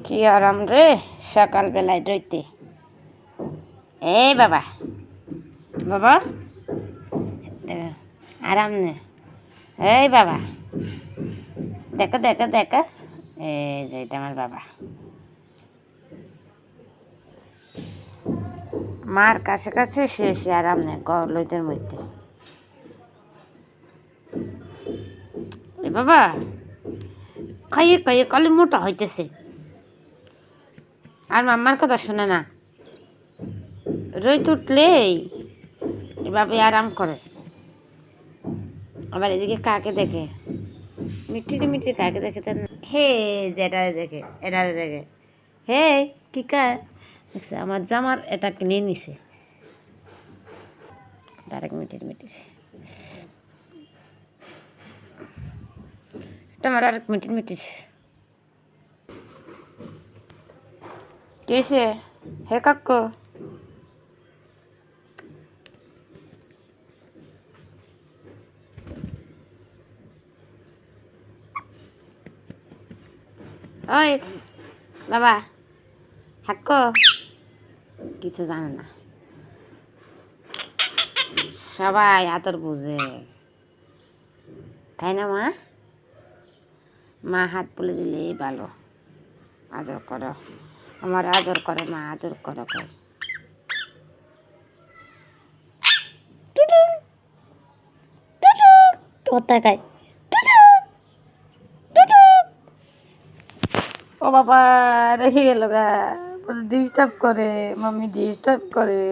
কি আরাম রে সকালবেলায় রইতে। এই বাবা বাবা আরাম নে। এই বাবা দেখো দেখো দেখো, এই যে এটা আমার বাবা। মার কাছে কাছে শেষ আরাম নে লইতের মধ্যে। এ বাবা খাইয়ে খাইয়ে কালি মোটা হইতেছে, আর মাম্মার কথা শুনে না। রোদ উঠলেই এভাবে আরাম করে। আবার এদিকে কাকে দেখে, মিট্টি মিট্টি কাকে দেখে তার হে যেটা দেখে এটা দেখে। হে কি কায় দেখছে আমার জামার এটা কিনে নিছে, ডাইরেক্ট মিটির মিটির এটা আমার আরেক মিটির মিটির কেছে। হে কাকু ওই বাবা হাক্কো কিছু জানে না, সবাই আদর বুঝে তাই না। মা মা হাত বলে দিলেই ভালো। আদর করো, আমার আদর করে মা, আদর করো। কথা খাই ও বাবা রেখে গেল গা, ডিস্টার্ব করে মাম্মি, ডিস্টার্ব করে।